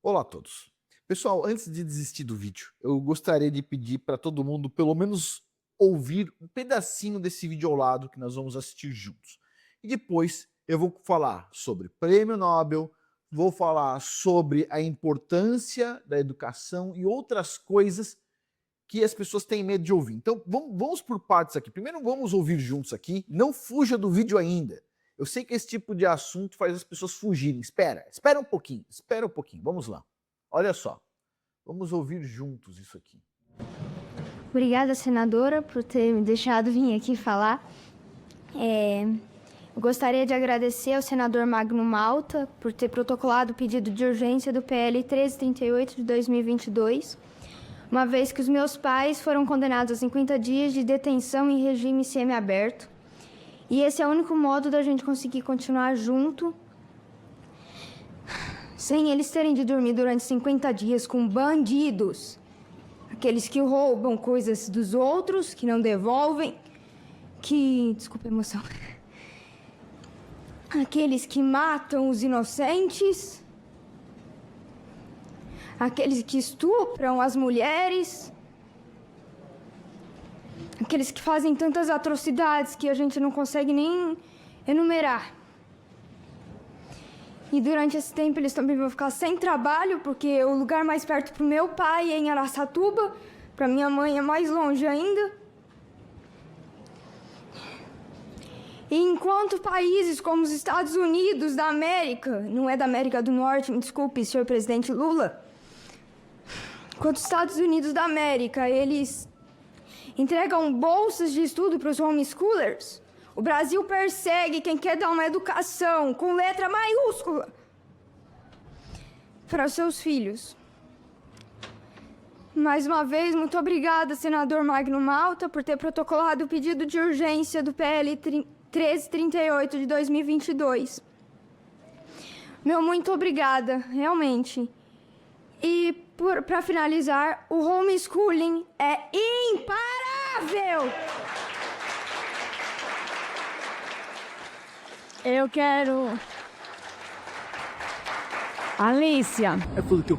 Olá a todos. Pessoal, antes de desistir do vídeo, eu gostaria de pedir para todo mundo pelo menos ouvir um pedacinho desse vídeo ao lado que nós vamos assistir juntos. E depois eu vou falar sobre Prêmio Nobel, vou falar sobre a importância da educação e outras coisas que as pessoas têm medo de ouvir. Então vamos por partes aqui. Primeiro vamos ouvir juntos aqui. Não fuja do vídeo ainda. Eu sei que esse tipo de assunto faz as pessoas fugirem. Espera um pouquinho. Vamos lá. Olha só. Vamos ouvir juntos isso aqui. Obrigada, senadora, por ter me deixado vir aqui falar. Eu gostaria de agradecer ao senador Magno Malta por ter protocolado o pedido de urgência do PL 1338 de 2022, uma vez que os meus pais foram condenados a 50 dias de detenção em regime semiaberto. E esse é o único modo da gente conseguir continuar junto, sem eles terem de dormir durante 50 dias com bandidos. Aqueles que roubam coisas dos outros, que não devolvem, desculpa a emoção. Aqueles que matam os inocentes. Aqueles que estupram as mulheres. Aqueles que fazem tantas atrocidades que a gente não consegue nem enumerar. E durante esse tempo eles também vão ficar sem trabalho, porque o lugar mais perto pro meu pai é em Araçatuba, pra minha mãe é mais longe ainda. E enquanto países como os Estados Unidos da América, não é da América do Norte, me desculpe, senhor presidente Lula. Enquanto os Estados Unidos da América, eles entregam bolsas de estudo para os homeschoolers, o Brasil persegue quem quer dar uma educação com letra maiúscula para os seus filhos. Mais uma vez, muito obrigada, senador Magno Malta, por ter protocolado o pedido de urgência do PL 1338 de 2022. Meu muito obrigada, realmente. E, para finalizar, o homeschooling é imparável! Eu quero... Alicia. É tudo que eu...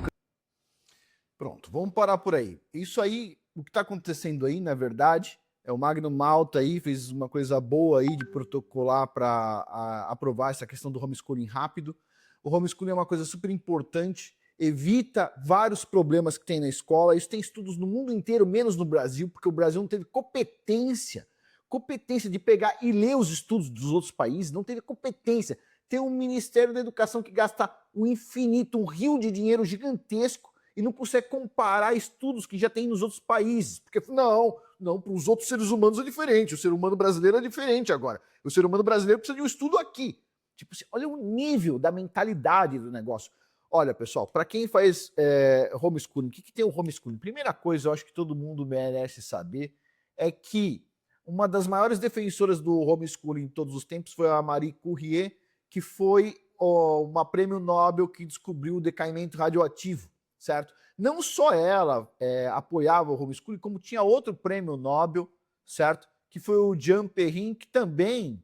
Pronto, vamos parar por aí. Isso aí, o que está acontecendo aí, na verdade, é o Magno Malta aí, fez uma coisa boa aí de protocolar para aprovar essa questão do homeschooling rápido. O homeschooling é uma coisa super importante, evita vários problemas que tem na escola. Isso tem estudos no mundo inteiro, menos no Brasil, porque o Brasil não teve competência de pegar e ler os estudos dos outros países, não teve competência. Tem um Ministério da Educação que gasta um infinito, um rio de dinheiro gigantesco e não consegue comparar estudos que já tem nos outros países. Porque, não, para os outros seres humanos é diferente, o ser humano brasileiro é diferente agora. O ser humano brasileiro precisa de um estudo aqui. Tipo assim, olha o nível da mentalidade do negócio. Olha, pessoal, para quem faz homeschooling, o que tem o homeschooling? Primeira coisa, eu acho que todo mundo merece saber, é que uma das maiores defensoras do homeschooling em todos os tempos foi a Marie Curie, que foi uma prêmio Nobel que descobriu o decaimento radioativo, certo? Não só ela apoiava o homeschooling, como tinha outro prêmio Nobel, certo? Que foi o Jean Perrin, que também...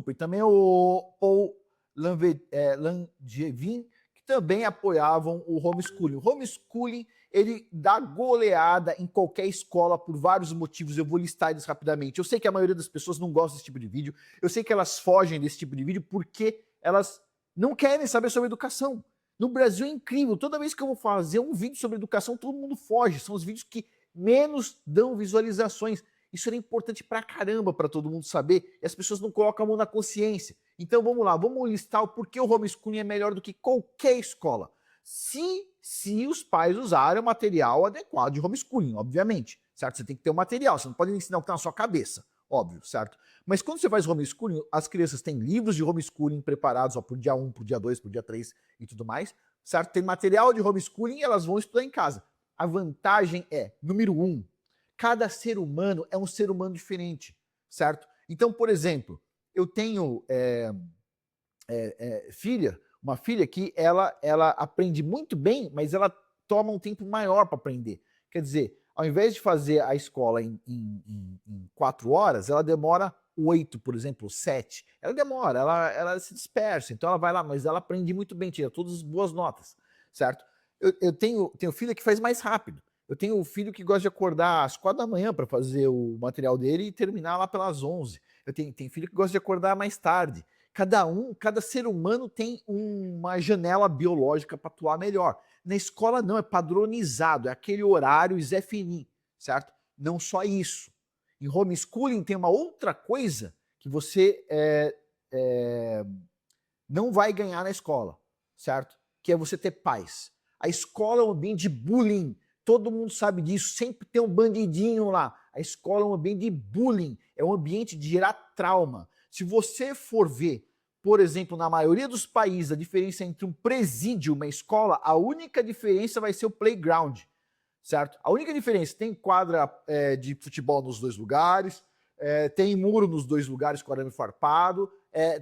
e também o Paul Langevin, que também apoiavam o homeschooling. O homeschooling, ele dá goleada em qualquer escola por vários motivos. Eu vou listar eles rapidamente. Eu sei que a maioria das pessoas não gosta desse tipo de vídeo. Eu sei que elas fogem desse tipo de vídeo porque elas não querem saber sobre educação. No Brasil é incrível. Toda vez que eu vou fazer um vídeo sobre educação, todo mundo foge. São os vídeos que menos dão visualizações. Isso era importante pra caramba para todo mundo saber e as pessoas não colocam a mão na consciência. Então vamos lá, vamos listar o porquê o homeschooling é melhor do que qualquer escola. Se os pais usarem o material adequado de homeschooling, obviamente, certo? Você tem que ter o material, você não pode ensinar o que está na sua cabeça, óbvio, certo? Mas quando você faz homeschooling, as crianças têm livros de homeschooling preparados por dia 1, por dia 2, por dia 3 e tudo mais, certo? Tem material de homeschooling e elas vão estudar em casa. A vantagem é, número 1, cada ser humano é um ser humano diferente, certo? Então, por exemplo, eu tenho uma filha que ela aprende muito bem, mas ela toma um tempo maior para aprender. Quer dizer, ao invés de fazer a escola em 4 horas, ela demora 8, por exemplo, 7, ela demora, ela se dispersa, então ela vai lá, mas ela aprende muito bem, tira todas as boas notas, certo? Eu tenho filho que faz mais rápido. Eu tenho um filho que gosta de acordar às 4 da manhã para fazer o material dele e terminar lá pelas 11. Eu tenho filho que gosta de acordar mais tarde. Cada ser humano tem uma janela biológica para atuar melhor. Na escola não, é padronizado, é aquele horário Zé Fini, certo? Não só isso. Em homeschooling tem uma outra coisa que você não vai ganhar na escola, certo? Que é você ter paz. A escola é um ambiente de bullying. Todo mundo sabe disso, sempre tem um bandidinho lá. A escola é um ambiente de bullying, é um ambiente de gerar trauma. Se você for ver, por exemplo, na maioria dos países, a diferença entre um presídio e uma escola, a única diferença vai ser o playground, certo? A única diferença, tem quadra de futebol nos dois lugares, tem muro nos dois lugares com arame farpado,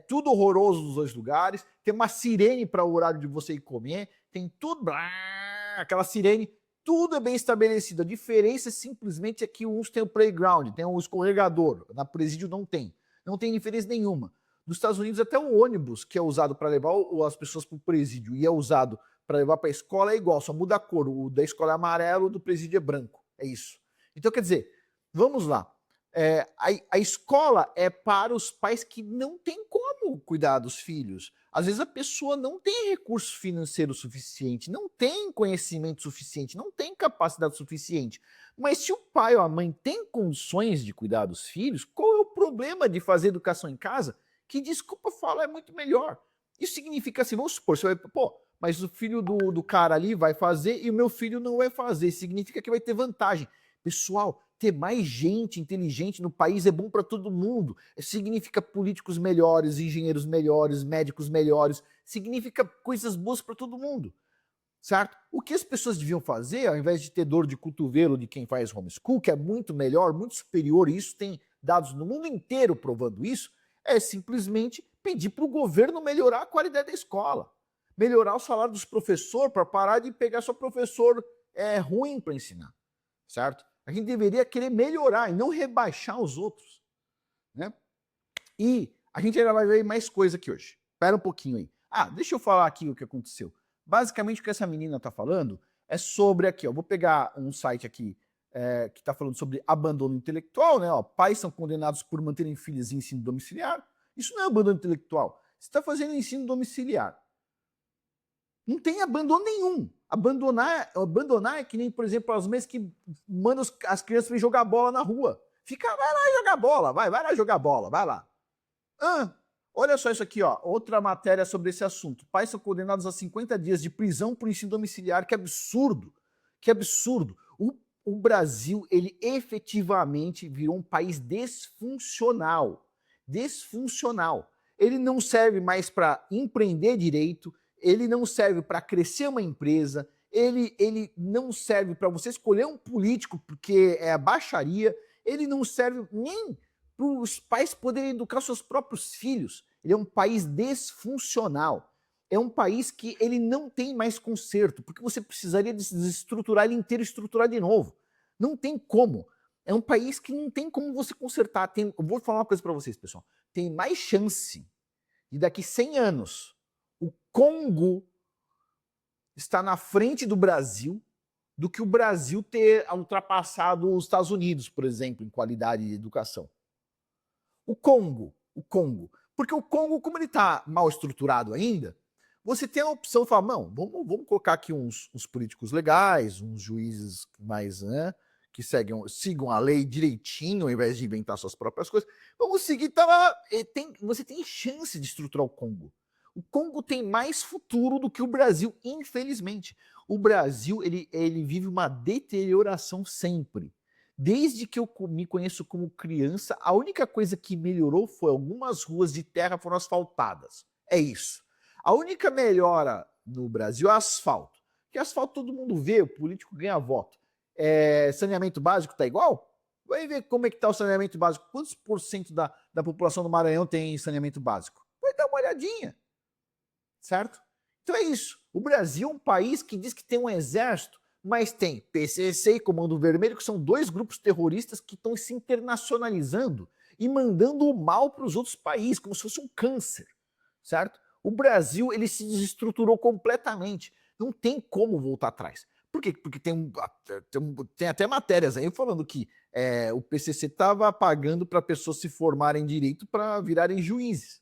tudo horroroso nos dois lugares, tem uma sirene para o horário de você ir comer, tem tudo, aquela sirene, tudo é bem estabelecido. A diferença simplesmente é que uns têm o playground, tem um escorregador, na presídio não tem. Não tem diferença nenhuma. Nos Estados Unidos, até o ônibus que é usado para levar as pessoas para o presídio e é usado para levar para a escola é igual, só muda a cor. O da escola é amarelo, o do presídio é branco. É isso. Então, quer dizer, vamos lá. A escola é para os pais que não têm como cuidar dos filhos. Às vezes a pessoa não tem recurso financeiro suficiente, não tem conhecimento suficiente, não tem capacidade suficiente. Mas se o pai ou a mãe tem condições de cuidar dos filhos, qual é o problema de fazer educação em casa? Que, desculpa falar, é muito melhor. Isso significa assim, vamos supor, você vai, mas o filho do cara ali vai fazer e o meu filho não vai fazer. Significa que vai ter vantagem. Pessoal, ter mais gente inteligente no país é bom para todo mundo. Significa políticos melhores, engenheiros melhores, médicos melhores. Significa coisas boas para todo mundo, certo? O que as pessoas deviam fazer, ao invés de ter dor de cotovelo de quem faz homeschool, que é muito melhor, muito superior, e isso tem dados no mundo inteiro provando isso, é simplesmente pedir para o governo melhorar a qualidade da escola. Melhorar o salário dos professores para parar de pegar só professor ruim para ensinar, certo? A gente deveria querer melhorar e não rebaixar os outros, né? E a gente ainda vai ver mais coisa aqui hoje. Espera um pouquinho aí. Deixa eu falar aqui o que aconteceu. Basicamente o que essa menina está falando é sobre aqui, ó, vou pegar um site aqui que está falando sobre abandono intelectual, né? Ó, pais são condenados por manterem filhos em ensino domiciliar. Isso não é abandono intelectual. Você está fazendo ensino domiciliar. Não tem abandono nenhum. Abandonar é que nem, por exemplo, as mães que mandam as crianças vir jogar bola na rua. Vai lá jogar bola, vai lá jogar bola, vai lá. Olha só isso aqui, ó, outra matéria sobre esse assunto. Pais são condenados a 50 dias de prisão por ensino domiciliar. Que absurdo, que absurdo. O Brasil, ele efetivamente virou um país disfuncional. Disfuncional. Ele não serve mais para empreender direito, ele não serve para crescer uma empresa, ele não serve para você escolher um político porque é a baixaria, ele não serve nem para os pais poderem educar seus próprios filhos. Ele é um país disfuncional. É um país que ele não tem mais conserto, porque você precisaria desestruturar ele inteiro e estruturar de novo. Não tem como. É um país que não tem como você consertar. Eu vou falar uma coisa para vocês, pessoal. Tem mais chance de daqui 100 anos o Congo estar na frente do Brasil do que o Brasil ter ultrapassado os Estados Unidos, por exemplo, em qualidade de educação. O Congo. Porque o Congo, como ele está mal estruturado ainda, você tem a opção de falar, não, vamos colocar aqui uns políticos legais, uns juízes mais, né, que sigam a lei direitinho, ao invés de inventar suas próprias coisas. Vamos seguir, você tem chance de estruturar o Congo. O Congo tem mais futuro do que o Brasil, infelizmente. O Brasil, ele vive uma deterioração sempre. Desde que eu me conheço como criança, a única coisa que melhorou foi algumas ruas de terra foram asfaltadas. É isso. A única melhora no Brasil é asfalto. Porque asfalto todo mundo vê, o político ganha voto. Saneamento básico tá igual? Vai ver como é que tá o saneamento básico. Quantos por cento da população do Maranhão tem saneamento básico? Vai dar uma olhadinha. Certo? Então é isso. O Brasil é um país que diz que tem um exército, mas tem PCC e Comando Vermelho, que são dois grupos terroristas que estão se internacionalizando e mandando o mal para os outros países, como se fosse um câncer, certo? O Brasil, ele se desestruturou completamente. Não tem como voltar atrás. Por quê? Porque tem até matérias aí falando que o PCC estava pagando para pessoas se formarem em direito para virarem juízes.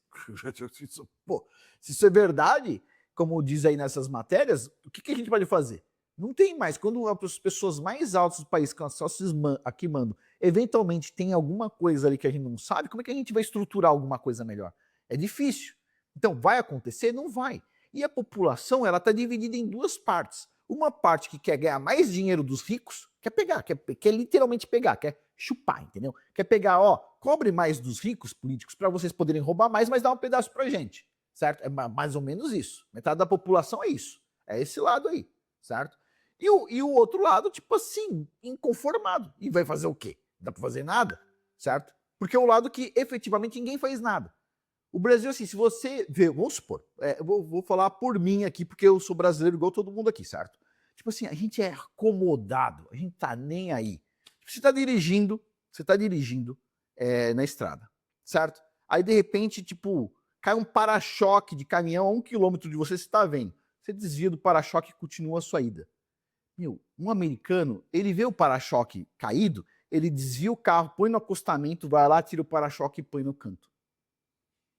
Pô, se isso é verdade, como diz aí nessas matérias, o que a gente pode fazer? Não tem mais. Quando as pessoas mais altas do país, que só aqui mandam, eventualmente tem alguma coisa ali que a gente não sabe, como é que a gente vai estruturar alguma coisa melhor? É difícil. Então, vai acontecer? Não vai. E a população, ela está dividida em duas partes. Uma parte que quer ganhar mais dinheiro dos ricos, quer pegar, quer literalmente pegar, quer chupar, entendeu? Quer pegar, cobre mais dos ricos políticos para vocês poderem roubar mais, mas dá um pedaço pra gente, certo? É mais ou menos isso. Metade da população é isso. É esse lado aí, certo? E o outro lado, tipo assim, inconformado. E vai fazer o quê? Não dá pra fazer nada, certo? Porque é o lado que efetivamente ninguém faz nada. O Brasil, assim, se você vê, vamos supor, eu vou falar por mim aqui, porque eu sou brasileiro igual todo mundo aqui, certo? Tipo assim, a gente é acomodado, a gente tá nem aí. Você tá dirigindo na estrada, certo? Aí, de repente, tipo, cai um para-choque de caminhão a 1 quilômetro de você, você tá vendo. Você desvia do para-choque e continua a sua ida. Meu, um americano, ele vê o para-choque caído, ele desvia o carro, põe no acostamento, vai lá, tira o para-choque e põe no canto.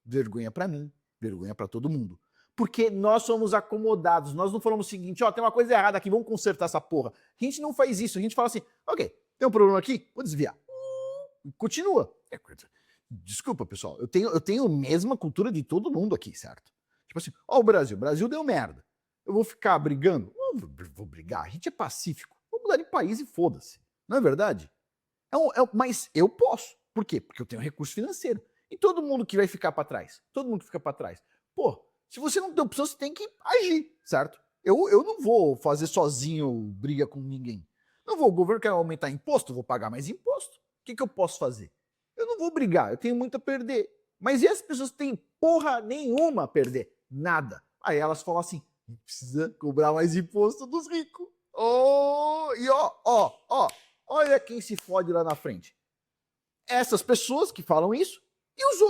Vergonha pra mim, vergonha pra todo mundo. Porque nós somos acomodados, nós não falamos o seguinte, tem uma coisa errada aqui, vamos consertar essa porra. A gente não faz isso, a gente fala assim, ok, tem um problema aqui, vou desviar. Continua. Desculpa, pessoal, eu tenho a mesma cultura de todo mundo aqui, certo? Tipo assim, o Brasil deu merda. Eu vou ficar brigando? Não vou brigar, a gente é pacífico. Vou mudar de país e foda-se. Não é verdade? Mas eu posso. Por quê? Porque eu tenho recurso financeiro. E todo mundo que vai ficar para trás? Todo mundo que fica para trás. Pô, se você não tem opção, você tem que agir, certo? Eu não vou fazer sozinho briga com ninguém. Não vou, o governo quer aumentar imposto, eu vou pagar mais imposto. O que eu posso fazer? Eu não vou brigar, eu tenho muito a perder. Mas e as pessoas têm porra nenhuma a perder? Nada. Aí elas falam assim, precisa cobrar mais imposto dos ricos. E olha quem se fode lá na frente. Essas pessoas que falam isso, e os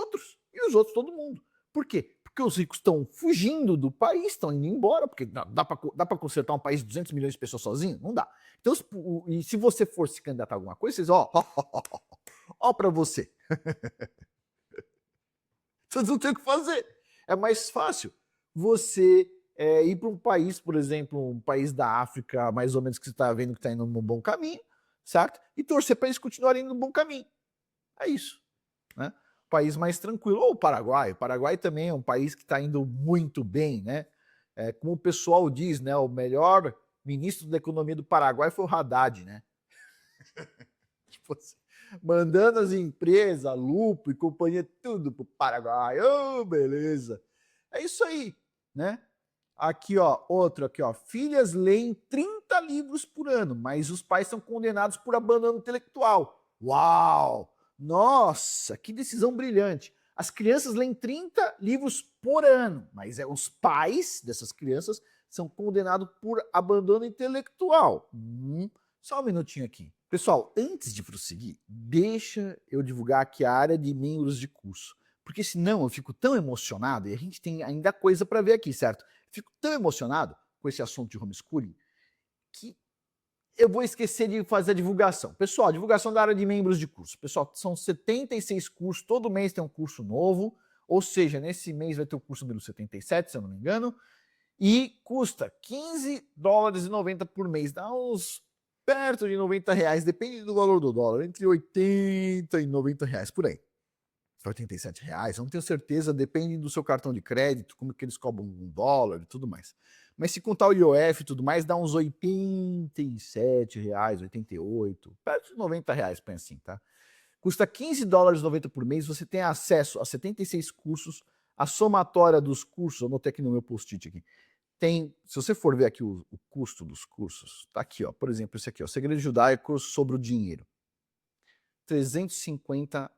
outros todo mundo. Por quê? Porque os ricos estão fugindo do país, estão indo embora, porque dá para consertar um país de 200 milhões de pessoas sozinho? Não dá. Então, e se você for se candidatar a alguma coisa, vocês, para você. Vocês não têm o que fazer. É mais fácil você ir para um país, por exemplo, um país da África, mais ou menos que você está vendo que está indo no bom caminho, certo? E torcer para eles continuarem indo no bom caminho. É isso, né? País mais tranquilo. Ou o Paraguai. O Paraguai também é um país que está indo muito bem, né? Como o pessoal diz, né? O melhor ministro da economia do Paraguai foi o Haddad, né? Tipo assim, mandando as empresas, Lupo e companhia, tudo pro Paraguai. Beleza. É isso aí, né? Aqui, outro aqui, filhas leem 30 livros por ano, mas os pais são condenados por abandono intelectual. Uau! Nossa, que decisão brilhante. As crianças leem 30 livros por ano, mas os pais dessas crianças são condenados por abandono intelectual. Só um minutinho aqui. Pessoal, antes de prosseguir, deixa eu divulgar aqui a área de membros de curso. Porque senão eu fico tão emocionado, e a gente tem ainda coisa para ver aqui, certo? Fico tão emocionado com esse assunto de homeschooling que eu vou esquecer de fazer a divulgação. Pessoal, divulgação da área de membros de curso. Pessoal, são 76 cursos, todo mês tem um curso novo, ou seja, nesse mês vai ter o curso número 77, se eu não me engano, e custa $15,90 por mês, dá uns perto de R$90, depende do valor do dólar, entre 80 e 90 reais, por aí. R$87, eu não tenho certeza, depende do seu cartão de crédito, como que eles cobram $1 e tudo mais. Mas se contar o IOF e tudo mais, dá uns R$87, 88, perto de R$90, pensa assim, tá? Custa $15,90 por mês, você tem acesso a 76 cursos, a somatória dos cursos, eu anotei aqui no meu post-it aqui, se você for ver aqui o custo dos cursos, tá aqui, por exemplo, esse aqui, Segredos Judaicos sobre o Dinheiro. $350.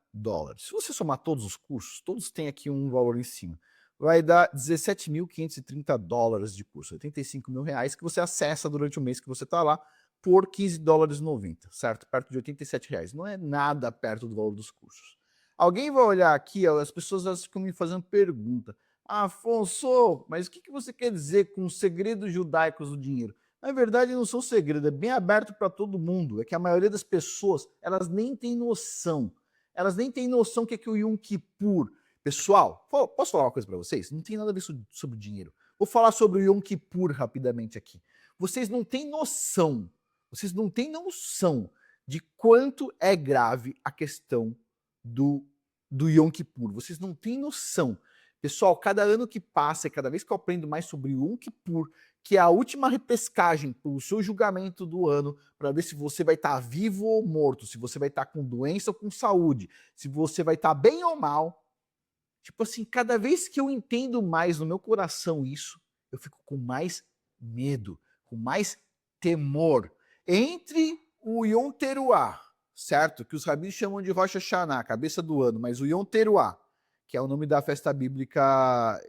Se você somar todos os cursos, todos têm aqui um valor em cima. Vai dar $17.530 de curso, R$85 mil que você acessa durante o mês que você está lá por $15,90, certo? Perto de R$87. Não é nada perto do valor dos cursos. Alguém vai olhar aqui, ó, as pessoas elas ficam me fazendo pergunta. Afonso, mas o que você quer dizer com os segredos judaicos do dinheiro? Na verdade, não são segredo, é bem aberto para todo mundo. É que a maioria das pessoas, elas nem têm noção. Elas nem têm noção o que é o Yom Kippur. Pessoal, posso falar uma coisa para vocês? Não tem nada a ver sobre dinheiro. Vou falar sobre o Yom Kippur rapidamente aqui. Vocês não têm noção de quanto é grave a questão do Yom Kippur. Vocês não têm noção. Pessoal, cada ano que passa, cada vez que eu aprendo mais sobre o Yom Kippur, que é a última repescagem para o seu julgamento do ano, para ver se você vai estar vivo ou morto, se você vai estar com doença ou com saúde, se você vai estar bem ou mal. Tipo assim, cada vez que eu entendo mais no meu coração isso, eu fico com mais medo, com mais temor. Entre o Yom Teruah, certo? Que os rabinos chamam de Rosh Hashanah, cabeça do ano, mas o Yom Teruah, que é o nome da festa bíblica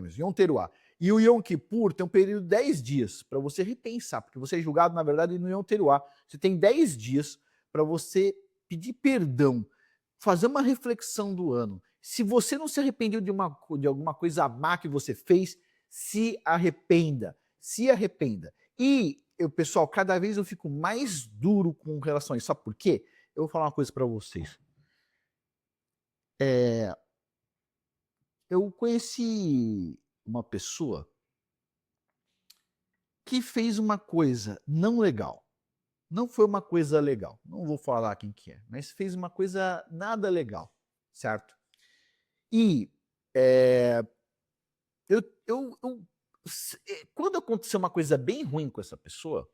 mesmo, Yom Teruah. E o Yom Kippur tem um período de 10 dias para você repensar, porque você é julgado, na verdade, no Yom Teruah. Você tem 10 dias para você pedir perdão, fazer uma reflexão do ano. Se você não se arrependeu de alguma coisa má que você fez, se arrependa. Se arrependa. E, pessoal, cada vez eu fico mais duro com relação a isso. Sabe por quê? Eu vou falar uma coisa para vocês. Eu conheci uma pessoa que fez uma coisa não legal. Não foi uma coisa legal. Não vou falar quem que é, mas fez uma coisa nada legal, certo? E quando aconteceu uma coisa bem ruim com essa pessoa,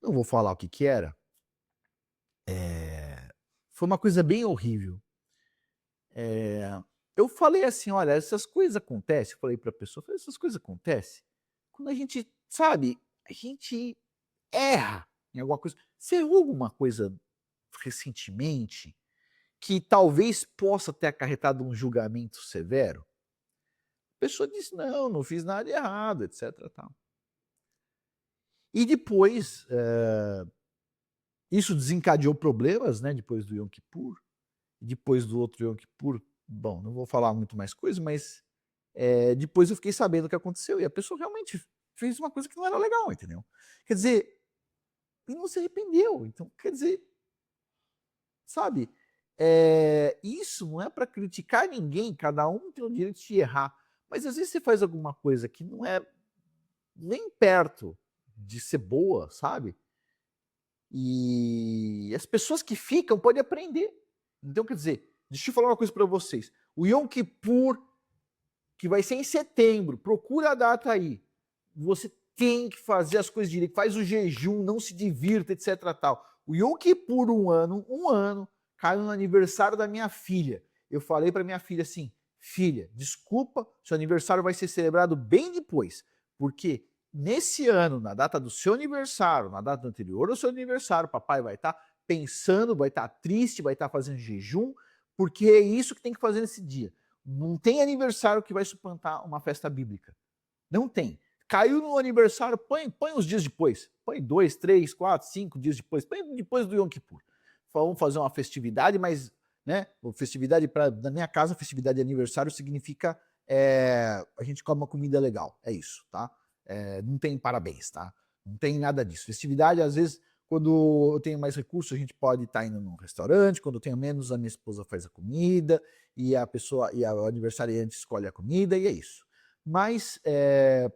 não vou falar o que que era, foi uma coisa bem horrível. Eu falei assim, olha, essas coisas acontecem, eu falei para a pessoa, essas coisas acontecem quando a gente, sabe, a gente erra em alguma coisa. Você errou alguma coisa recentemente que talvez possa ter acarretado um julgamento severo? A pessoa disse, não fiz nada errado, etc. Tal. E depois, isso desencadeou problemas, né, depois do Yom Kippur, depois do outro Yom Kippur, bom, não vou falar muito mais coisa, mas depois eu fiquei sabendo o que aconteceu, e a pessoa realmente fez uma coisa que não era legal, entendeu? Quer dizer, e não se arrependeu, então, quer dizer, sabe, isso não é para criticar ninguém, cada um tem o direito de errar, mas às vezes você faz alguma coisa que não é nem perto de ser boa, sabe? E as pessoas que ficam podem aprender. Então, quer dizer, deixa eu falar uma coisa para vocês. O Yom Kippur, que vai ser em setembro, procura a data aí. Você tem que fazer as coisas direito, faz o jejum, não se divirta, etc. Tal. O Yom Kippur, um ano, caiu no aniversário da minha filha. Eu falei para minha filha assim, filha, desculpa, seu aniversário vai ser celebrado bem depois, porque nesse ano, na data do seu aniversário, na data anterior ao seu aniversário, papai vai estar pensando, vai estar triste, vai estar fazendo jejum, porque é isso que tem que fazer nesse dia. Não tem aniversário que vai suplantar uma festa bíblica. Não tem. Caiu no aniversário, põe uns dias depois. Põe 2, 3, 4, 5 dias depois. Põe depois do Yom Kippur. Vamos fazer uma festividade, mas, né, festividade na minha casa, festividade de aniversário significa a gente come uma comida legal. É isso, tá? Não tem parabéns, tá? Não tem nada disso. Festividade, às vezes, quando eu tenho mais recursos, a gente pode estar indo num restaurante, quando eu tenho menos, a minha esposa faz a comida, e o aniversariante escolhe a comida, e é isso. Mas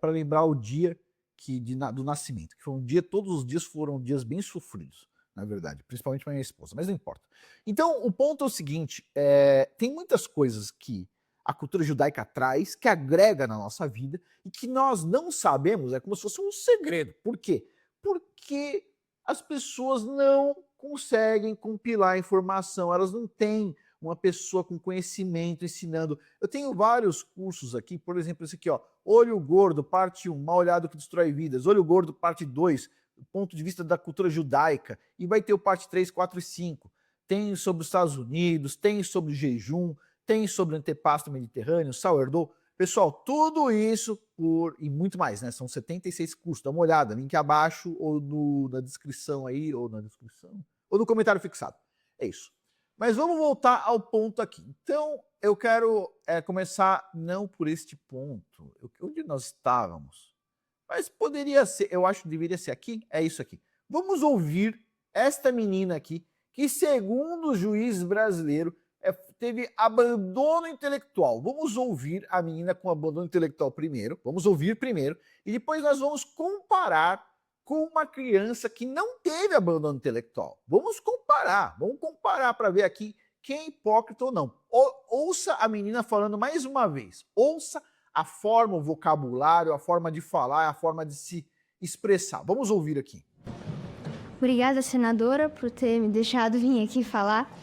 para lembrar o dia do nascimento, que foi um dia, todos os dias foram dias bem sofridos, na verdade, principalmente para minha esposa, mas não importa. Então, o ponto é o seguinte, tem muitas coisas que a cultura judaica traz, que agrega na nossa vida, e que nós não sabemos, é como se fosse um segredo. Por quê? Porque as pessoas não conseguem compilar a informação, elas não têm uma pessoa com conhecimento ensinando. Eu tenho vários cursos aqui, por exemplo, esse aqui, ó, Olho Gordo, parte 1, Mal Olhado que Destrói Vidas, Olho Gordo, parte 2, do ponto de vista da cultura judaica, e vai ter o parte 3, 4 e 5. Tem sobre os Estados Unidos, tem sobre o jejum, tem sobre o antepasto mediterrâneo, sourdough. Pessoal, tudo isso e muito mais, né? São 76 cursos, dá uma olhada, link abaixo ou na descrição aí, ou no comentário fixado. É isso. Mas vamos voltar ao ponto aqui. Então, eu quero começar não por este ponto, onde nós estávamos, mas poderia ser, eu acho que deveria ser aqui, é isso aqui. Vamos ouvir esta menina aqui, que segundo o juiz brasileiro, teve abandono intelectual. Vamos ouvir a menina com abandono intelectual primeiro, vamos ouvir primeiro, e depois nós vamos comparar com uma criança que não teve abandono intelectual. Vamos comparar para ver aqui quem é hipócrita ou não. Ouça a menina falando mais uma vez. Ouça a forma, o vocabulário, a forma de falar, a forma de se expressar. Vamos ouvir aqui. Obrigada, senadora, por ter me deixado vir aqui falar.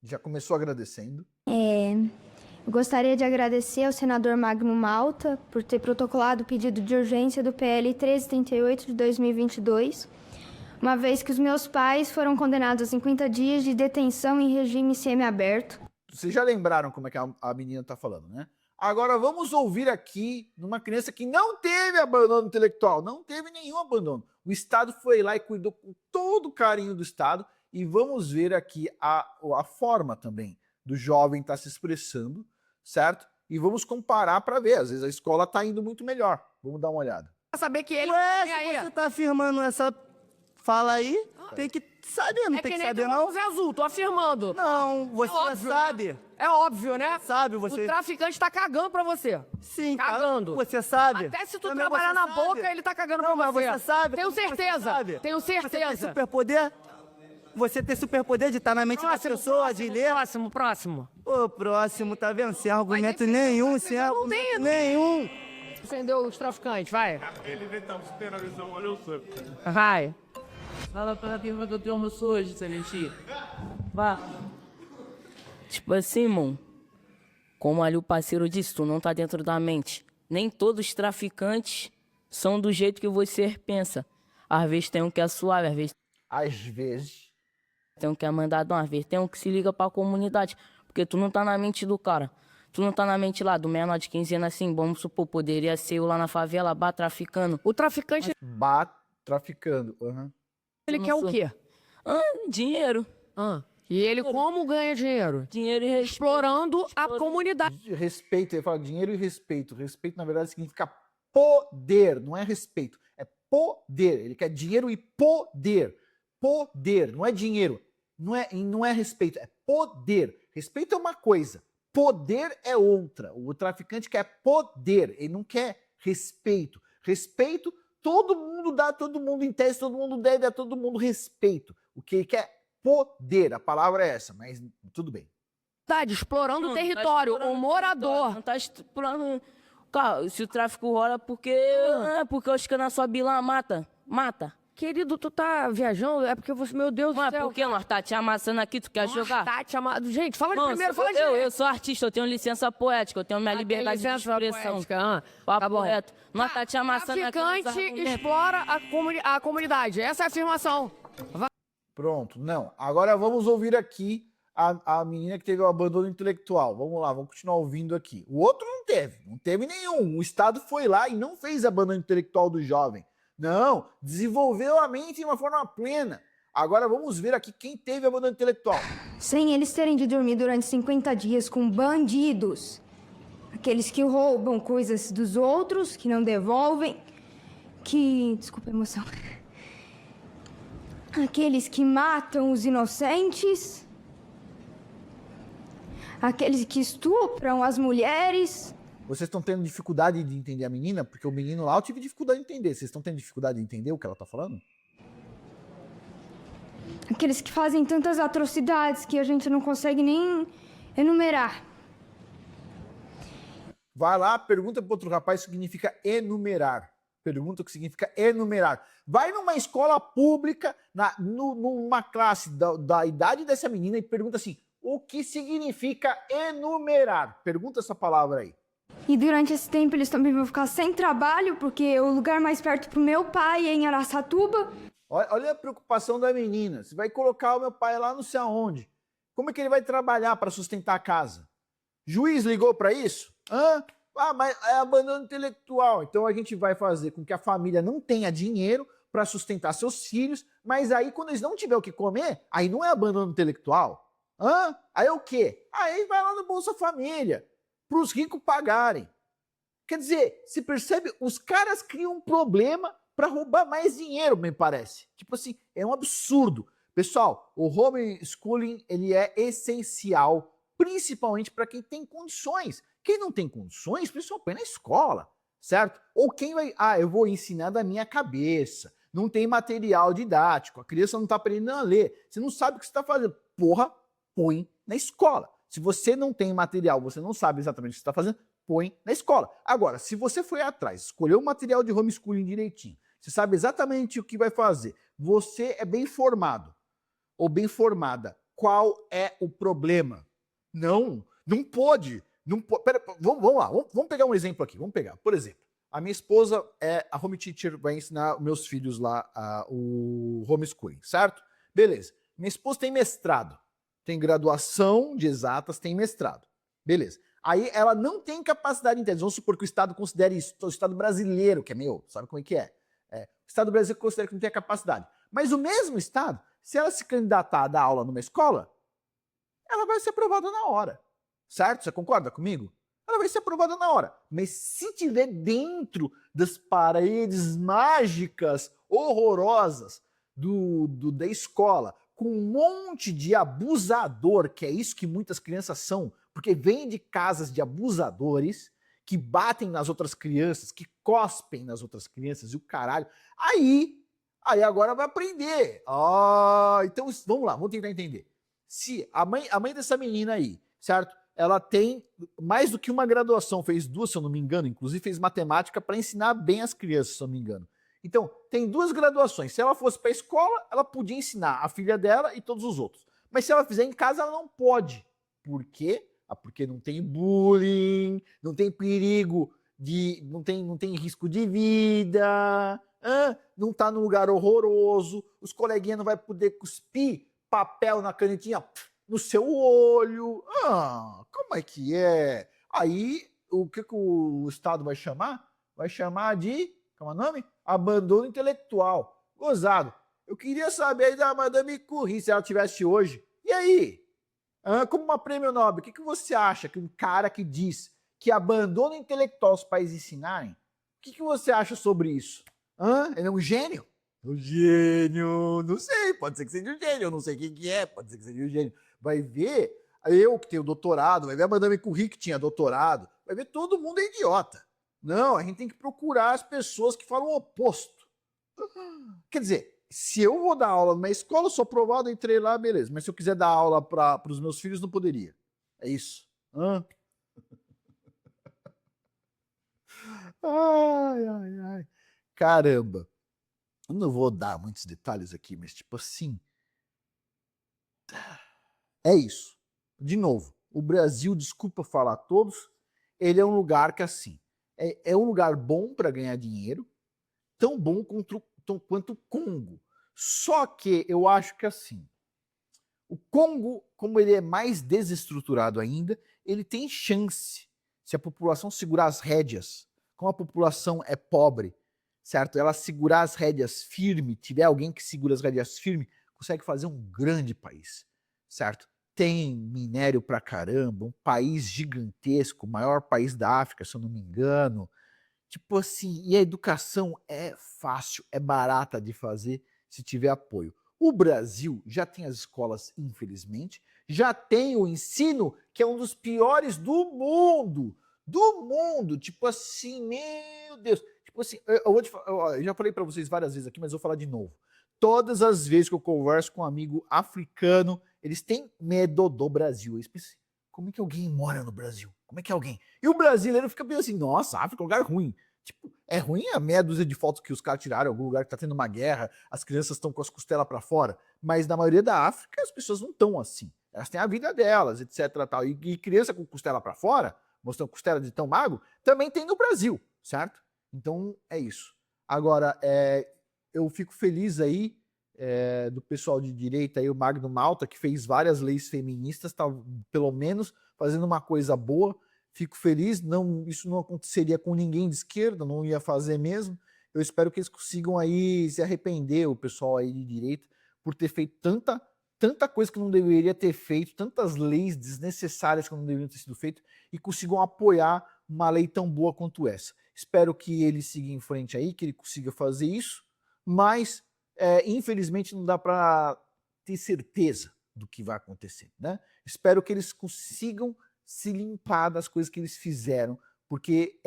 Já começou agradecendo. Eu gostaria de agradecer ao senador Magno Malta por ter protocolado o pedido de urgência do PL 1338 de 2022, uma vez que os meus pais foram condenados a 50 dias de detenção em regime semiaberto. Vocês já lembraram como é que a menina está falando, né? Agora vamos ouvir aqui numa criança que não teve abandono intelectual, não teve nenhum abandono. O Estado foi lá e cuidou com todo o carinho do Estado, e vamos ver aqui a forma também do jovem estar se expressando, certo? E vamos comparar para ver, às vezes a escola está indo muito melhor. Vamos dar uma olhada. Saber que ele... Se você tá afirmando essa fala aí, tem que saber, não tem que saber não. É azul, tô afirmando. Não, você óbvio, sabe. Né? É óbvio, né? Sabe, você... O traficante tá cagando pra você. Sim, cagando. Você sabe. Até se tu Também trabalhar você na sabe. boca, ele tá cagando Não, pra mas você. você sabe. Tenho Você certeza. sabe. Tenho Você tem certeza. superpoder? Você tem superpoder de estar na mente da pessoa, de ler? Próximo. Ô, próximo, tá vendo? Sem argumento nenhum, sem argumento nenhum. Defendeu os traficantes, vai. Ele tá supervisão, olha o sangue. Vai. Fala pra quem vai que eu tenho almoço hoje, Celestinho. Vá. Tipo assim, mano. Como ali o parceiro disse, tu não tá dentro da mente. Nem todos os traficantes são do jeito que você pensa. Às vezes tem um que é suave, Às vezes. tem um que é mandadão, às vezes tem um que se liga pra comunidade. Porque tu não tá na mente do cara. Tu não tá na mente lá do menor de 15 anos assim, vamos supor, poderia ser eu lá na favela, traficando. O traficante, Traficando. Uhum. ele quer o quê? Dinheiro. E ele como ganha dinheiro? Dinheiro e respeito. Explorando a comunidade. Respeito, ele fala dinheiro e respeito. Respeito, na verdade, significa poder, não é respeito. É poder. Ele quer dinheiro e poder. Poder, não é dinheiro. Não é respeito, é poder. Respeito é uma coisa, poder é outra. O traficante quer poder, ele não quer respeito. Respeito, todo mundo dá, todo mundo em tese, todo mundo deve a todo mundo respeito. O que ele quer é poder, a palavra é essa, mas tudo bem. Explorando o território, o morador. Não tá explorando. Cara, se o tráfico rola, porque os caras na sua bila mata. Querido, tu tá viajando? É porque você, meu Deus do Mas céu. por que nós tá te amassando aqui? Tu quer jogar? Tá te amado. Gente, fala de Mano, primeiro, fala de eu sou artista, eu tenho licença poética, eu tenho minha liberdade de licença expressão. poética, Papo tá bom. reto. Nós tá te amassando aqui. Traficante explora a comunidade. Essa é a afirmação. Pronto, não. Agora vamos ouvir aqui a menina que teve o abandono intelectual. Vamos lá, vamos continuar ouvindo aqui. O outro não teve nenhum. O Estado foi lá e não fez abandono intelectual do jovem. Não, desenvolveu a mente de uma forma plena. Agora vamos ver aqui quem teve abandono intelectual. Sem eles terem de dormir durante 50 dias com bandidos. Aqueles que roubam coisas dos outros, que não devolvem, desculpa a emoção. Aqueles que matam os inocentes. Aqueles que estupram as mulheres. Vocês estão tendo dificuldade de entender a menina? Porque o menino lá eu tive dificuldade de entender. Vocês estão tendo dificuldade de entender o que ela está falando? Aqueles que fazem tantas atrocidades que a gente não consegue nem enumerar. Vai lá, pergunta para outro rapaz o que significa enumerar. Pergunta o que significa enumerar. Vai numa escola pública, numa classe da idade dessa menina e pergunta assim, o que significa enumerar? Pergunta essa palavra aí. E durante esse tempo eles também vão ficar sem trabalho, porque o lugar mais perto pro meu pai é em Araçatuba. Olha a preocupação da menina. Você vai colocar o meu pai lá não sei aonde. Como é que ele vai trabalhar para sustentar a casa? Juiz ligou para isso? Mas é abandono intelectual. Então a gente vai fazer com que a família não tenha dinheiro para sustentar seus filhos, mas aí quando eles não tiverem o que comer, aí não é abandono intelectual. Aí o quê? Aí vai lá no Bolsa Família, para os ricos pagarem. Quer dizer, se percebe, os caras criam um problema para roubar mais dinheiro, me parece. Tipo assim, é um absurdo. Pessoal, o homeschooling, ele é essencial, principalmente para quem tem condições. Quem não tem condições, pessoal, põe na escola, certo? Ou quem vai, eu vou ensinar da minha cabeça, não tem material didático, a criança não está aprendendo a ler, você não sabe o que você está fazendo. Porra, põe na escola. Se você não tem material, você não sabe exatamente o que você está fazendo, põe na escola. Agora, se você foi atrás, escolheu o material de homeschooling direitinho, você sabe exatamente o que vai fazer, você é bem formado ou bem formada, qual é o problema? Não pode. Pera, vamos lá, vamos pegar um exemplo aqui. Vamos pegar, por exemplo, a minha esposa é a home teacher, vai ensinar meus filhos lá o homeschooling, certo? Beleza. Minha esposa tem mestrado, tem graduação de exatas, tem mestrado. Beleza. Aí ela não tem capacidade intelectual. Vamos supor que o Estado considere isso, o Estado brasileiro, que é meu, sabe como é que é? O Estado brasileiro considera que não tem a capacidade. Mas o mesmo Estado, se ela se candidatar a dar aula numa escola, ela vai ser aprovada na hora. Certo? Você concorda comigo? Ela vai ser aprovada na hora. Mas se tiver dentro das paredes mágicas, horrorosas da escola, com um monte de abusador, que é isso que muitas crianças são, porque vêm de casas de abusadores, que batem nas outras crianças, que cospem nas outras crianças e o caralho, aí agora vai aprender. Então vamos lá, vamos tentar entender. Se a mãe dessa menina aí, certo? Ela tem mais do que uma graduação, fez 2, se eu não me engano, inclusive fez matemática para ensinar bem as crianças, se eu não me engano. Então, tem 2 graduações. Se ela fosse para a escola, ela podia ensinar a filha dela e todos os outros. Mas se ela fizer em casa, ela não pode. Por quê? Porque não tem bullying, não tem perigo não tem risco de vida, não tá num lugar horroroso, os coleguinhas não vai poder cuspir papel na canetinha no seu olho. Como é que é? Aí, o que o Estado vai chamar? Vai chamar de, como é o nome? Abandono intelectual. Gozado. Eu queria saber aí da Madame Curie, se ela tivesse hoje. E aí? Como uma prêmio Nobel, o que você acha que um cara que diz que abandona o intelectual os pais ensinarem, o que você acha sobre isso? Ele é um gênio? Um gênio, não sei, pode ser que seja um gênio, eu não sei quem que é, pode ser que seja um gênio. Vai ver eu que tenho doutorado, vai ver a Madame Curie que tinha doutorado, vai ver todo mundo é idiota. Não, a gente tem que procurar as pessoas que falam o oposto. Quer dizer, se eu vou dar aula numa escola, eu sou aprovado, entrei lá, beleza. Mas se eu quiser dar aula para os meus filhos, não poderia. É isso. Ai. Caramba. Eu não vou dar muitos detalhes aqui, mas tipo assim... É isso. De novo, o Brasil, desculpa falar a todos, ele é um lugar que assim, é um lugar bom para ganhar dinheiro, tão bom quanto o Congo. Só que eu acho que assim, o Congo, como ele é mais desestruturado ainda, ele tem chance, se a população segurar as rédeas, como a população é pobre, certo? Ela segurar as rédeas firme, tiver alguém que segura as rédeas firme, consegue fazer um grande país, certo? Tem minério pra caramba, um país gigantesco, o maior país da África, se eu não me engano. Tipo assim, e a educação é fácil, é barata de fazer se tiver apoio. O Brasil já tem as escolas, infelizmente, já tem o ensino, que é um dos piores do mundo. Tipo assim, meu Deus. Tipo assim, eu já falei pra vocês várias vezes aqui, mas eu vou falar de novo. Todas as vezes que eu converso com um amigo africano, eles têm medo do Brasil. Eles pensam, como é que alguém mora no Brasil? Como é que alguém... E o brasileiro fica pensando assim, nossa, África é um lugar ruim. Tipo, é ruim a meia dúzia de fotos que os caras tiraram em algum lugar que tá tendo uma guerra, as crianças estão com as costelas pra fora, mas na maioria da África as pessoas não estão assim. Elas têm a vida delas, etc. Tal. E criança com costela pra fora, mostrando costela de tão magro, também tem no Brasil, certo? Então é isso. Agora, eu fico feliz aí do pessoal de direita, aí, o Magno Malta, que fez várias leis feministas, tá, pelo menos fazendo uma coisa boa. Fico feliz, isso não aconteceria com ninguém de esquerda, não ia fazer mesmo. Eu espero que eles consigam aí se arrepender, o pessoal aí de direita, por ter feito tanta tanta coisa que não deveria ter feito, tantas leis desnecessárias que não deveriam ter sido feitas e consigam apoiar uma lei tão boa quanto essa. Espero que ele siga em frente aí, que ele consiga fazer isso, mas infelizmente não dá para ter certeza do que vai acontecer, né? Espero que eles consigam se limpar das coisas que eles fizeram, porque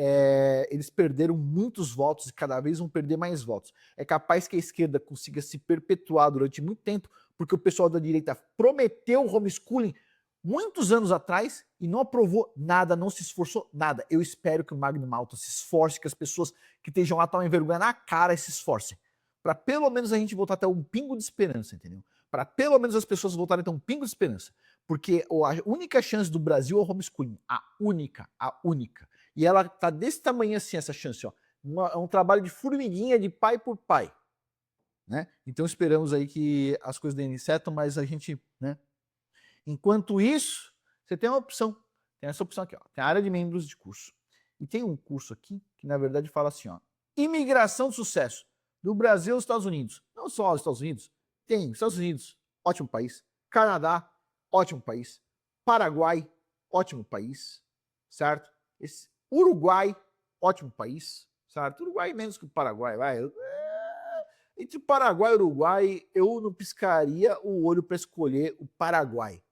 eles perderam muitos votos e cada vez vão perder mais votos. É capaz que a esquerda consiga se perpetuar durante muito tempo, porque o pessoal da direita prometeu homeschooling muitos anos atrás e não aprovou nada, não se esforçou nada. Eu espero que o Magno Malta se esforce, que as pessoas que estejam lá tomem vergonha na cara e se esforcem. Para pelo menos a gente voltar a ter um pingo de esperança, entendeu? Para pelo menos as pessoas voltarem a ter um pingo de esperança. Porque a única chance do Brasil é o homeschooling. A única. E ela tá desse tamanho assim, essa chance, ó. É um trabalho de formiguinha, de pai por pai. Né? Então esperamos aí que as coisas deem certo, mas a gente, né? Enquanto isso, você tem uma opção. Tem essa opção aqui, ó. Tem a área de membros de curso. E tem um curso aqui que na verdade fala assim, ó. Imigração de sucesso do Brasil aos Estados Unidos. Não só os Estados Unidos. Tem Estados Unidos, ótimo país. Canadá, ótimo país. Paraguai, ótimo país. Certo? Uruguai, ótimo país. Certo? Uruguai menos que o Paraguai, vai. Entre Paraguai e Uruguai, eu não piscaria o olho para escolher o Paraguai.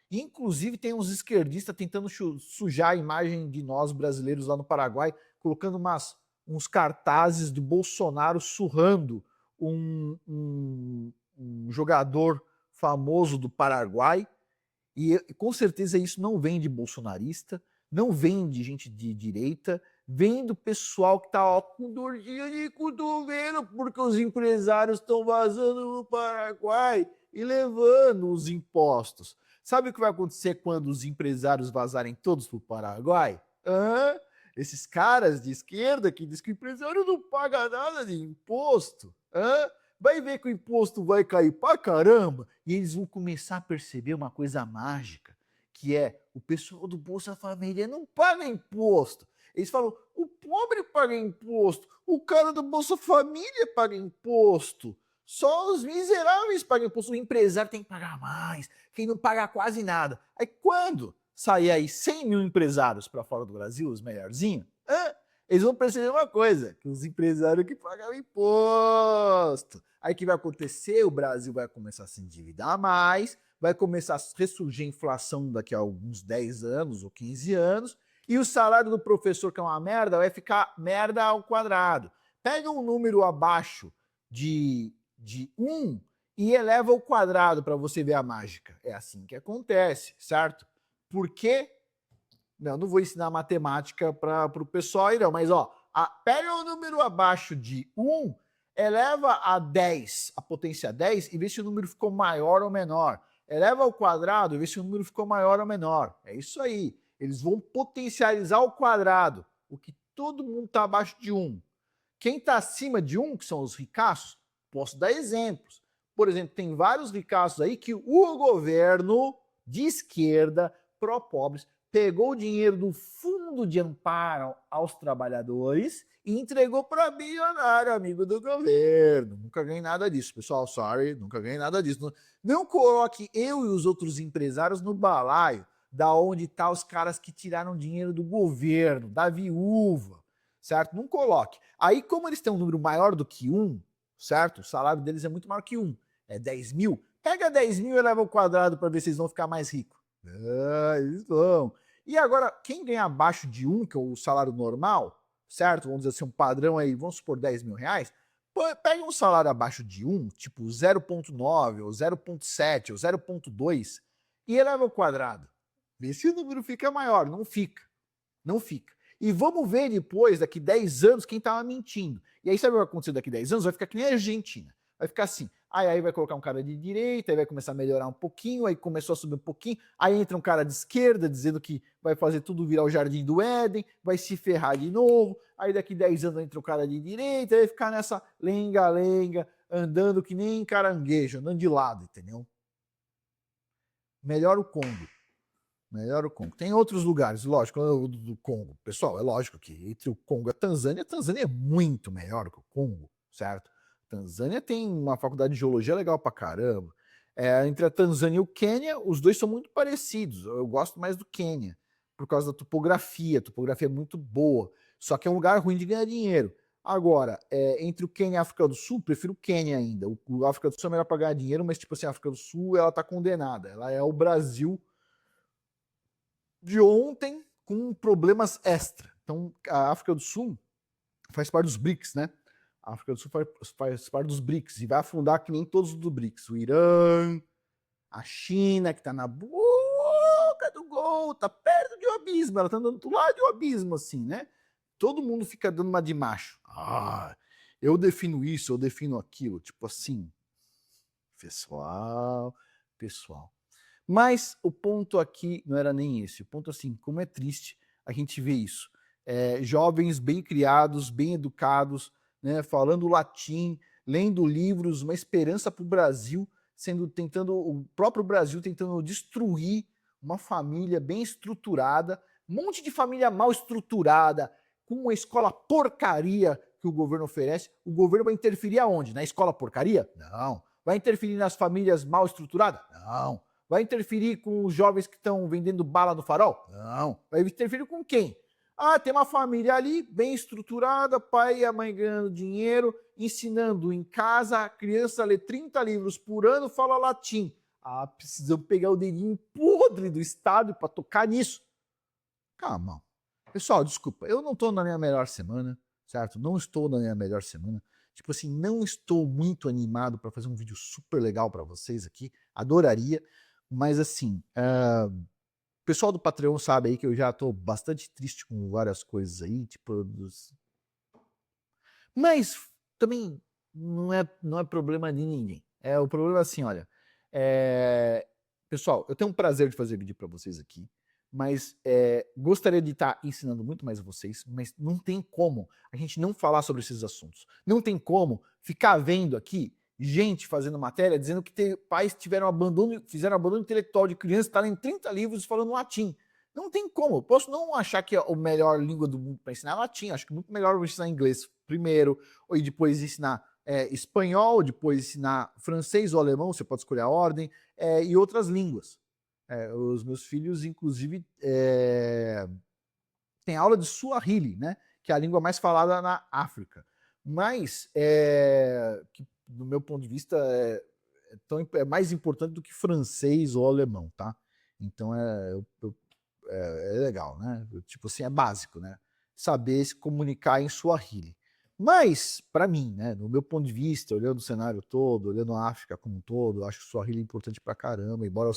Inclusive, tem uns esquerdistas tentando sujar a imagem de nós brasileiros lá no Paraguai, colocando uns cartazes do Bolsonaro surrando um jogador famoso do Paraguai. E com certeza isso não vem de bolsonarista, não vem de gente de direita, vem do pessoal que tá com dordinha de cotovelo, porque os empresários estão vazando no Paraguai e levando os impostos. Sabe o que vai acontecer quando os empresários vazarem todos pro Paraguai? Esses caras de esquerda que dizem que o empresário não paga nada de imposto. Vai ver que o imposto vai cair pra caramba e eles vão começar a perceber uma coisa mágica, que é o pessoal do Bolsa Família não paga imposto. Eles falam, o pobre paga imposto, o cara do Bolsa Família paga imposto, só os miseráveis pagam imposto, o empresário tem que pagar mais, quem não paga quase nada. Aí quando sair aí 100 mil empresários para fora do Brasil, os melhorzinhos, eles vão perceber uma coisa, que os empresários que pagam imposto. Aí o que vai acontecer? O Brasil vai começar a se endividar mais, vai começar a ressurgir a inflação daqui a alguns 10 anos ou 15 anos, e o salário do professor, que é uma merda, vai ficar merda ao quadrado. Pega um número abaixo de 1 e eleva ao quadrado para você ver a mágica. É assim que acontece, certo? Por quê? Não vou ensinar matemática para o pessoal aí não, mas pega o número abaixo de 1, eleva a 10, a potência 10, e vê se o número ficou maior ou menor. Eleva ao quadrado e vê se o número ficou maior ou menor. É isso aí. Eles vão potencializar o quadrado, o que todo mundo está abaixo de 1. Quem está acima de 1, que são os ricaços, posso dar exemplos. Por exemplo, tem vários ricaços aí que o governo de esquerda, pró-pobres, pegou o dinheiro do fundo de amparo aos trabalhadores e entregou para bilionário, amigo do governo. Nunca ganhei nada disso, pessoal. Sorry, nunca ganhei nada disso. Não coloque eu e os outros empresários no balaio da onde tá os caras que tiraram dinheiro do governo, da viúva, certo? Não coloque. Aí, como eles têm um número maior do que 1, certo? O salário deles é muito maior que 1, é 10 mil. Pega 10 mil e leva ao quadrado para ver se eles vão ficar mais ricos. Eles vão. E agora, quem ganha abaixo de 1, que é o salário normal, certo? Vamos dizer assim, um padrão aí, vamos supor 10 mil reais, pega um salário abaixo de 1, tipo 0,9, ou 0,7, ou 0,2, e eleva ao quadrado. Vê se o número fica maior. Não fica. Não fica. E vamos ver depois, daqui 10 anos, quem estava mentindo. E aí sabe o que vai acontecer daqui 10 anos? Vai ficar que nem a Argentina. Vai ficar assim. Aí vai colocar um cara de direita, aí vai começar a melhorar um pouquinho, aí começou a subir um pouquinho, aí entra um cara de esquerda dizendo que vai fazer tudo virar o Jardim do Éden, vai se ferrar de novo, aí daqui 10 anos entra o cara de direita, aí vai ficar nessa lenga-lenga, andando que nem caranguejo, andando de lado, entendeu? Melhor o Congo. Melhor o Congo. Tem outros lugares, lógico, o do Congo. Pessoal, é lógico que entre o Congo e a Tanzânia é muito melhor que o Congo, certo? Tanzânia tem uma faculdade de geologia legal pra caramba. Entre a Tanzânia e o Quênia, os dois são muito parecidos. Eu gosto mais do Quênia, por causa da topografia. A topografia é muito boa. Só que é um lugar ruim de ganhar dinheiro. Agora, entre o Quênia e a África do Sul, prefiro o Quênia ainda. A África do Sul é melhor para ganhar dinheiro, mas, tipo assim, a África do Sul, ela tá condenada. Ela é o Brasil de ontem com problemas extra. Então, a África do Sul faz parte dos BRICS, né? A África do Sul faz parte dos BRICS e vai afundar que nem todos do BRICS. O Irã, a China, que tá na boca do gol, tá perto de um abismo, ela tá andando do lado de um abismo, assim, né? Todo mundo fica dando uma de macho. Eu defino isso, eu defino aquilo. Tipo assim, pessoal. Mas o ponto aqui não era nem esse. O ponto assim, como é triste a gente ver isso. Jovens bem criados, bem educados, né, falando latim, lendo livros, uma esperança para o Brasil, o próprio Brasil tentando destruir uma família bem estruturada, um monte de família mal estruturada, com uma escola porcaria que o governo oferece. O governo vai interferir aonde? Na escola porcaria? Não. Vai interferir nas famílias mal estruturadas? Não. Vai interferir com os jovens que estão vendendo bala no farol? Não. Vai interferir com quem? Tem uma família ali, bem estruturada, pai e a mãe ganhando dinheiro, ensinando em casa, a criança lê 30 livros por ano, fala latim. Precisamos pegar o dedinho podre do Estado para tocar nisso. Calma. Pessoal, desculpa, eu não estou na minha melhor semana, certo? Não estou na minha melhor semana. Tipo assim, não estou muito animado para fazer um vídeo super legal para vocês aqui. Adoraria, mas assim, o pessoal do Patreon sabe aí que eu já estou bastante triste com várias coisas aí, tipo Mas também não é problema de ninguém. O problema é assim, olha, pessoal, eu tenho um prazer de fazer vídeo para vocês aqui, mas gostaria de estar ensinando muito mais a vocês, mas não tem como a gente não falar sobre esses assuntos. Não tem como ficar vendo aqui gente fazendo matéria dizendo que pais fizeram abandono intelectual de crianças, estarem em 30 livros falando latim. Não tem como. Eu posso não achar que é a melhor língua do mundo para ensinar latim. Acho que é muito melhor ensinar inglês primeiro, e depois ensinar espanhol, depois ensinar francês ou alemão, você pode escolher a ordem, e outras línguas. Os meus filhos, inclusive, têm aula de Swahili, né? Que é a língua mais falada na África. Mas, que, do meu ponto de vista, é mais importante do que francês ou alemão, tá? Então é legal, né? Tipo assim, é básico, né? Saber se comunicar em Swahili. Mas, para mim, né, no meu ponto de vista, olhando o cenário todo, olhando a África como um todo, eu acho que o Swahili é importante pra caramba, embora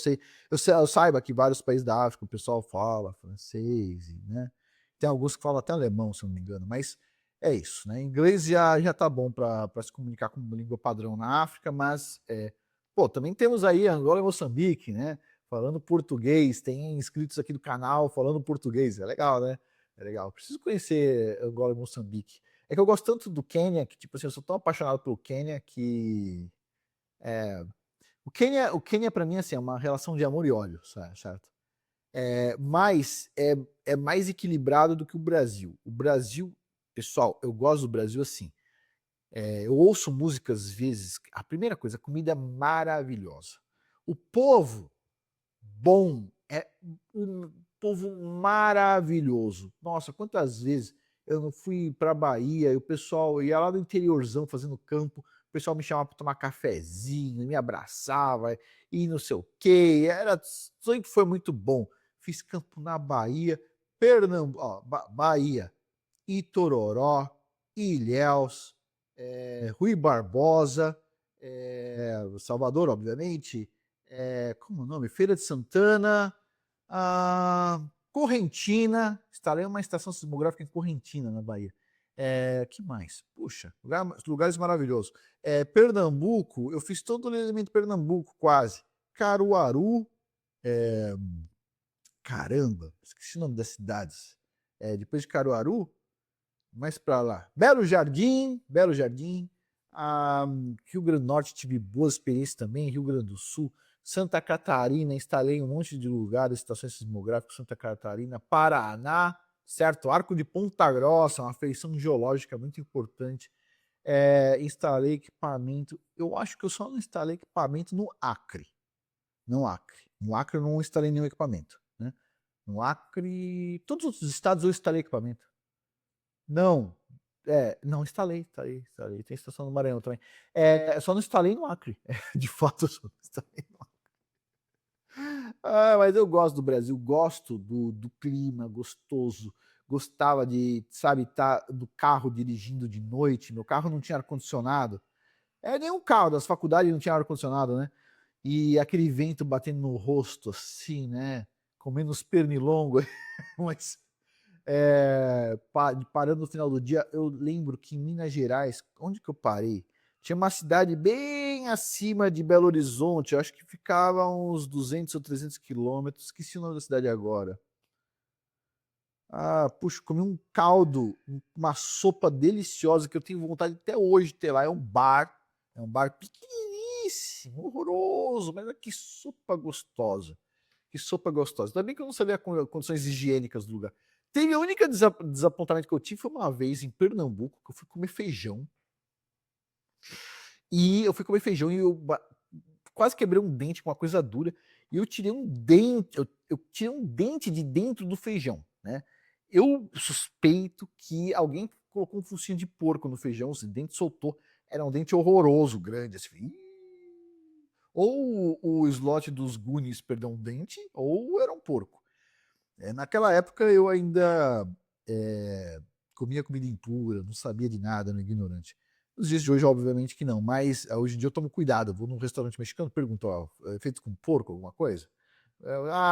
eu saiba que vários países da África o pessoal fala francês, né? Tem alguns que falam até alemão, se eu não me engano, mas é isso, né? Inglês já tá bom para se comunicar como língua padrão na África, mas também temos aí Angola e Moçambique, né? Falando português, tem inscritos aqui do canal falando português, é legal, né? É legal. Preciso conhecer Angola e Moçambique. É que eu gosto tanto do Quênia, que tipo assim, eu sou tão apaixonado pelo Quênia que o Quênia para mim assim, é uma relação de amor e ódio, certo? Mas é mais equilibrado do que o Brasil. O Brasil, pessoal, eu gosto do Brasil assim. Eu ouço músicas às vezes. A primeira coisa, a comida é maravilhosa. O povo bom, é um povo maravilhoso. Nossa, quantas vezes eu não fui para Bahia e o pessoal ia lá no interiorzão fazendo campo, o pessoal me chamava para tomar cafezinho, me abraçava e não sei o quê. Sempre foi muito bom. Fiz campo na Bahia, Pernambuco, Bahia, Itororó, Ilhéus, Rui Barbosa, Salvador, obviamente, como o nome? Feira de Santana, Correntina, instalei uma estação sismográfica em Correntina, na Bahia. Que mais? Puxa, lugares maravilhosos. Pernambuco, eu fiz todo o elemento de Pernambuco, quase. Caruaru, caramba, esqueci o nome das cidades. Depois de Caruaru, mais para lá. Belo Jardim, Rio Grande do Norte tive boas experiências também, Rio Grande do Sul, Santa Catarina, instalei um monte de lugares, estações sismográficas, Santa Catarina, Paraná, certo? Arco de Ponta Grossa, uma feição geológica muito importante. Instalei equipamento. Eu acho que eu só não instalei equipamento no Acre. No Acre. No Acre eu não instalei nenhum equipamento. Né? No Acre. Todos os outros estados eu instalei equipamento. Não. Não, instalei. Tem estação no Maranhão também. Só não instalei no Acre. De fato, eu só não instalei no Acre. Mas eu gosto do Brasil, gosto do clima gostoso. Gostava de, sabe, estar do carro dirigindo de noite. Meu carro não tinha ar-condicionado. Nenhum carro das faculdades não tinha ar-condicionado, né? E aquele vento batendo no rosto, assim, né? Comendo os pernilongos. Mas parando no final do dia, eu lembro que em Minas Gerais, onde que eu parei? Tinha uma cidade bem acima de Belo Horizonte, eu acho que ficava uns 200 ou 300 quilômetros, esqueci o nome da cidade agora. Puxa, comi um caldo, uma sopa deliciosa que eu tenho vontade até hoje de ter lá. É um bar pequeniníssimo, horroroso, mas que sopa gostosa. Que sopa gostosa. Ainda bem que eu não sabia as condições higiênicas do lugar. Teve a única desapontamento que eu tive foi uma vez em Pernambuco, que eu fui comer feijão. E eu quase quebrei um dente com uma coisa dura. E eu tirei um dente, eu tirei um dente de dentro do feijão, né? Eu suspeito que alguém colocou um focinho de porco no feijão, esse dente soltou. Era um dente horroroso, grande, assim. Ou o slot dos Goonies perdeu um dente, ou era um porco. Naquela época eu ainda comia comida impura, não sabia de nada, era ignorante. Nos dias de hoje, obviamente que não, mas hoje em dia eu tomo cuidado. Vou num restaurante mexicano, pergunto, é feito com porco, alguma coisa?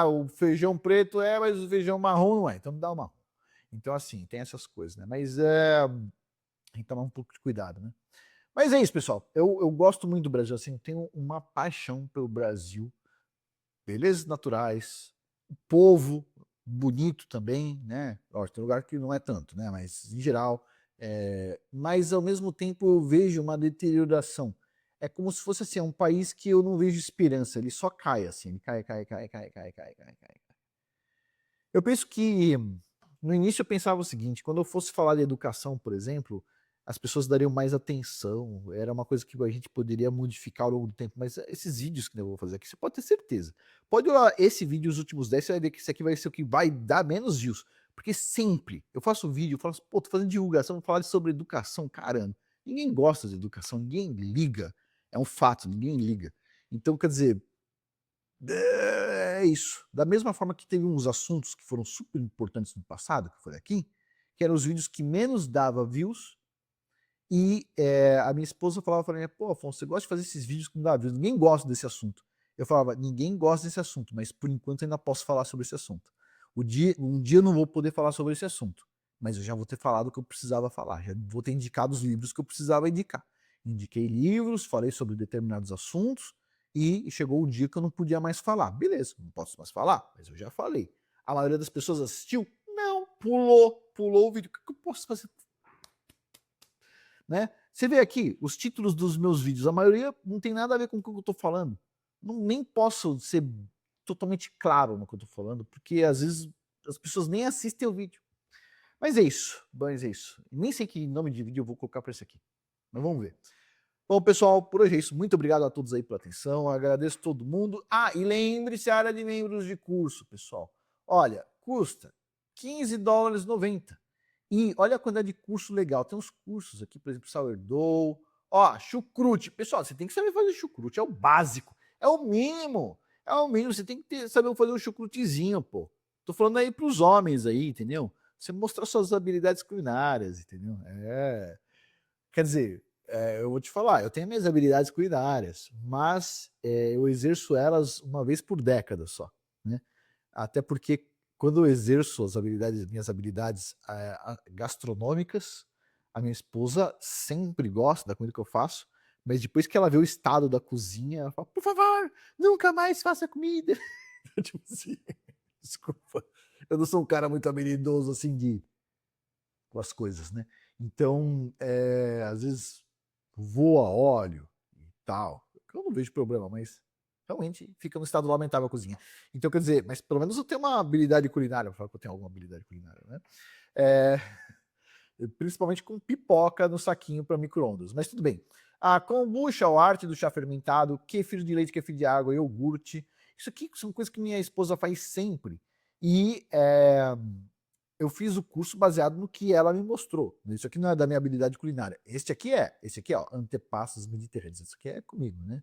O feijão preto mas o feijão marrom não é, então me dá o marrom. Então, assim, tem essas coisas, né? Mas tem que tomar um pouco de cuidado, né? Mas é isso, pessoal. Eu gosto muito do Brasil, assim, tenho uma paixão pelo Brasil. Belezas naturais, povo bonito também, né? Tem lugar que não é tanto, né? Mas, em geral, mas, ao mesmo tempo, eu vejo uma deterioração. É como se fosse, assim, um país que eu não vejo esperança. Ele só cai, assim. Ele cai. Eu penso que no início eu pensava o seguinte, quando eu fosse falar de educação, por exemplo, as pessoas dariam mais atenção, era uma coisa que a gente poderia modificar ao longo do tempo, mas esses vídeos que eu vou fazer aqui, você pode ter certeza. Pode olhar esse vídeo, os últimos 10, você vai ver que esse aqui vai ser o que vai dar menos views, porque sempre eu faço vídeo, eu falo assim, tô fazendo divulgação, vou falar sobre educação, caramba, ninguém gosta de educação, ninguém liga, é um fato, ninguém liga. Então, quer dizer, é isso. Da mesma forma que teve uns assuntos que foram super importantes no passado, que foi aqui, que eram os vídeos que menos dava views, e a minha esposa falava para mim, pô, Afonso, você gosta de fazer esses vídeos que não dá views, ninguém gosta desse assunto. Eu falava, ninguém gosta desse assunto, mas por enquanto eu ainda posso falar sobre esse assunto. Um dia eu não vou poder falar sobre esse assunto, mas eu já vou ter falado o que eu precisava falar, já vou ter indicado os livros que eu precisava indicar. Indiquei livros, falei sobre determinados assuntos, e chegou o dia que eu não podia mais falar. Beleza, não posso mais falar, mas eu já falei. A maioria das pessoas assistiu? Não, pulou o vídeo. O que eu posso fazer? Né? Você vê aqui os títulos dos meus vídeos, a maioria não tem nada a ver com o que eu estou falando. Nem posso ser totalmente claro no que eu estou falando, porque às vezes as pessoas nem assistem o vídeo. Mas é isso, Nem sei que nome de vídeo eu vou colocar para esse aqui, mas vamos ver. Bom, pessoal, por hoje é isso. Muito obrigado a todos aí pela atenção. Agradeço todo mundo. E lembre-se a área de membros de curso, pessoal. Olha, custa $15,90. E olha a quantidade de curso legal. Tem uns cursos aqui, por exemplo, Sourdough. Chucrute. Pessoal, você tem que saber fazer chucrute. É o básico. É o mínimo. Você tem que saber fazer um chucrutezinho, pô. Tô falando aí pros homens aí, entendeu? Você mostrar suas habilidades culinárias, entendeu? Quer dizer, eu vou te falar, eu tenho minhas habilidades culinárias, mas eu exerço elas uma vez por década só, né? Até porque quando eu exerço minhas habilidades gastronômicas, a minha esposa sempre gosta da comida que eu faço, mas depois que ela vê o estado da cozinha, ela fala, por favor, nunca mais faça comida. Tipo assim, desculpa, eu não sou um cara muito habilidoso assim com as coisas, né? Então, às vezes voa óleo e tal. Eu não vejo problema, mas realmente fica num estado lamentável a cozinha. Então, quer dizer, mas pelo menos eu tenho uma habilidade culinária, vou falar que eu tenho alguma habilidade culinária, né? principalmente com pipoca no saquinho para micro-ondas, mas tudo bem. A kombucha, a arte do chá fermentado, kefir de leite, kefir de água, iogurte, isso aqui são coisas que minha esposa faz sempre. E eu fiz o curso baseado no que ela me mostrou. Isso aqui não é da minha habilidade culinária. Esse aqui, ó, antepassos mediterrâneos. Isso aqui é comigo, né?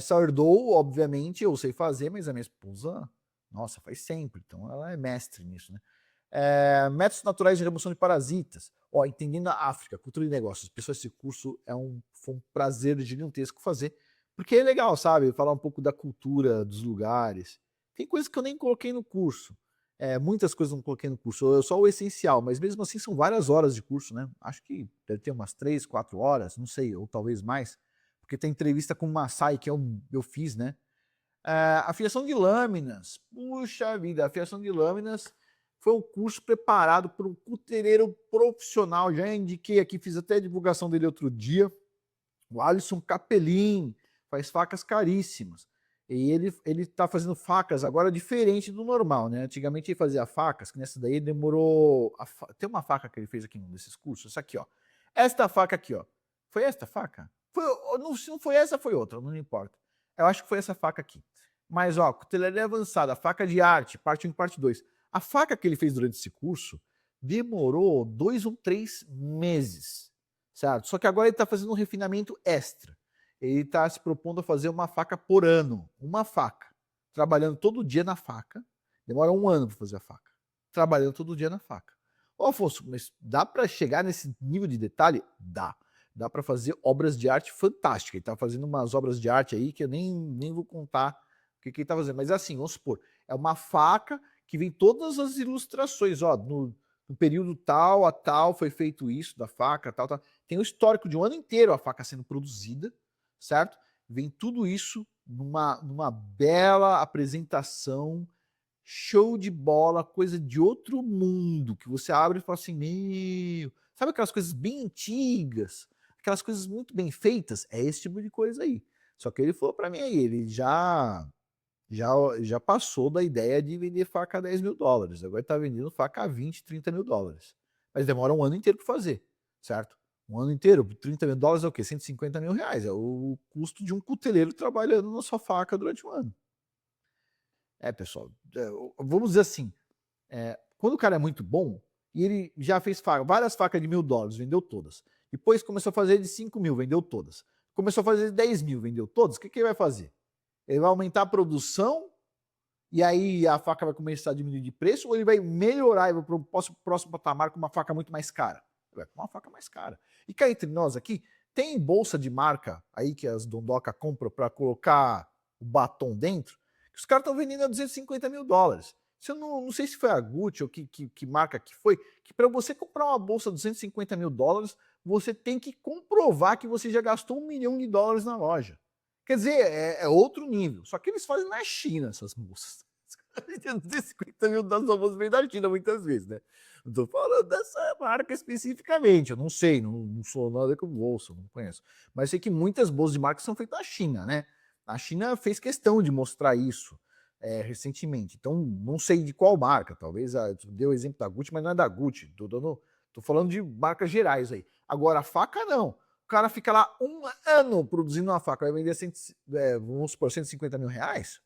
Sourdough, obviamente, eu sei fazer, mas a minha esposa, nossa, faz sempre. Então ela é mestre nisso, né? Métodos naturais de remoção de parasitas. Ó, entendendo a África, cultura e negócios. Pessoal, esse curso foi um prazer gigantesco fazer, porque é legal, sabe? Falar um pouco da cultura dos lugares. Tem coisas que eu nem coloquei no curso. Muitas coisas eu não coloquei no curso, só o essencial, mas mesmo assim são várias horas de curso, né? Acho que deve ter umas 3, 4 horas, não sei, ou talvez mais, porque tem entrevista com o Maasai que eu fiz, né? Afiação de lâminas. Puxa vida, afiação de lâminas foi um curso preparado por um cuteleiro profissional. Já indiquei aqui, fiz até a divulgação dele outro dia. O Alisson Capelin faz facas caríssimas. E ele tá fazendo facas agora diferente do normal, né? Antigamente ele fazia facas, que nessa daí demorou... Tem uma faca que ele fez aqui num desses cursos, essa aqui, ó. Esta faca aqui, ó. Foi esta faca? Se não foi essa, foi outra, não importa. Eu acho que foi essa faca aqui. Mas, ó, cutelaria avançada, faca de arte, parte 1 e parte 2. A faca que ele fez durante esse curso demorou 2 ou 3 meses, certo? Só que agora ele tá fazendo um refinamento extra. Ele está se propondo a fazer uma faca por ano. Uma faca. Trabalhando todo dia na faca. Demora 1 ano para fazer a faca. Trabalhando todo dia na faca. Ô, Afonso, mas dá para chegar nesse nível de detalhe? Dá. Dá para fazer obras de arte fantásticas. Ele está fazendo umas obras de arte aí que eu nem vou contar o que ele está fazendo. Mas assim, vamos supor, é uma faca que vem todas as ilustrações. Ó, no período tal a tal foi feito isso da faca, tal. Tem o histórico de um ano inteiro a faca sendo produzida. Certo? Vem tudo isso numa bela apresentação, show de bola, coisa de outro mundo, que você abre e fala assim, meu... Sabe aquelas coisas bem antigas, aquelas coisas muito bem feitas? É esse tipo de coisa aí. Só que ele falou para mim aí, ele já passou da ideia de vender faca a $10 mil. Agora ele tá vendendo faca a 20, 30 mil dólares. Mas demora um ano inteiro para fazer, certo? Um ano inteiro, 30 mil dólares é o quê? 150 mil reais. É o custo de um cuteleiro trabalhando na sua faca durante um ano. Pessoal, vamos dizer assim, quando o cara é muito bom, e ele já fez várias facas de $1.000, vendeu todas. Depois começou a fazer de 5 mil, vendeu todas. Começou a fazer de 10 mil, vendeu todas. O que ele vai fazer? Ele vai aumentar a produção, e aí a faca vai começar a diminuir de preço, ou ele vai melhorar e vai para o próximo patamar com uma faca muito mais cara? Vai com uma faca mais cara. E cá entre nós aqui, tem bolsa de marca aí que as Dondoca compram para colocar o batom dentro, que os caras estão vendendo a 250 mil dólares. Eu não sei se foi a Gucci ou que marca que foi, que para você comprar uma bolsa de 250 mil dólares, você tem que comprovar que você já gastou $1 milhão na loja. Quer dizer, é outro nível. Só que eles fazem na China essas bolsas. 250 mil dólares só vão vem da China muitas vezes, né? Não tô falando dessa marca especificamente, eu não sei, não sou nada com bolsa, não conheço. Mas sei que muitas bolsas de marca são feitas na China, né? A China fez questão de mostrar isso recentemente. Então, não sei de qual marca, talvez deu o exemplo da Gucci, mas não é da Gucci. Tô falando de marcas gerais aí. Agora, a faca não. O cara fica lá 1 ano produzindo uma faca, vai vender vamos supor, 150 mil reais.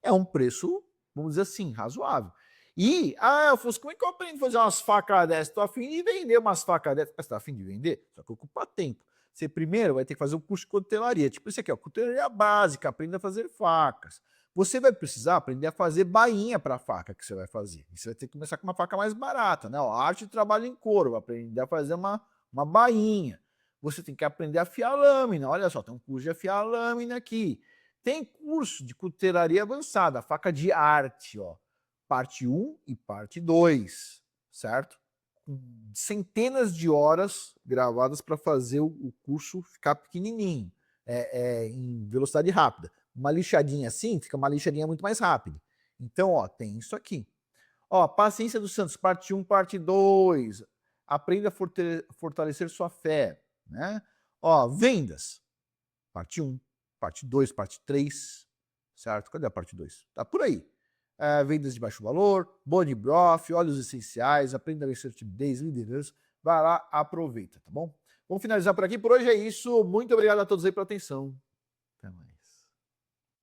É um preço, vamos dizer assim, razoável. E, Afonso, como é que eu aprendo a fazer umas facas dessas? Estou a fim de vender umas facas dessas. Você está a fim de vender? Só que ocupa tempo. Você primeiro vai ter que fazer um curso de cutelaria. Tipo isso aqui, ó, cutelaria básica, aprenda a fazer facas. Você vai precisar aprender a fazer bainha para a faca que você vai fazer. E você vai ter que começar com uma faca mais barata, né? Ó, arte de trabalho em couro, vai aprender a fazer uma bainha. Você tem que aprender a afiar lâmina. Olha só, tem um curso de afiar lâmina aqui. Tem curso de cutelaria avançada, faca de arte, ó. Parte 1 e parte 2, certo? Com centenas de horas gravadas para fazer o curso ficar pequenininho, em velocidade rápida. Uma lixadinha assim, fica uma lixadinha muito mais rápida. Então, ó, tem isso aqui. Ó, Paciência dos Santos, parte 1, parte 2. Aprenda a fortalecer sua fé, né? Ó, Vendas, parte 1, parte 2, parte 3, certo? Cadê a parte 2? Tá por aí. vendas de baixo valor, body broth, óleos essenciais, aprenda a assertividez, liderança. Vai lá, aproveita, tá bom? Vamos finalizar por aqui. Por hoje é isso. Muito obrigado a todos aí pela atenção. Até mais.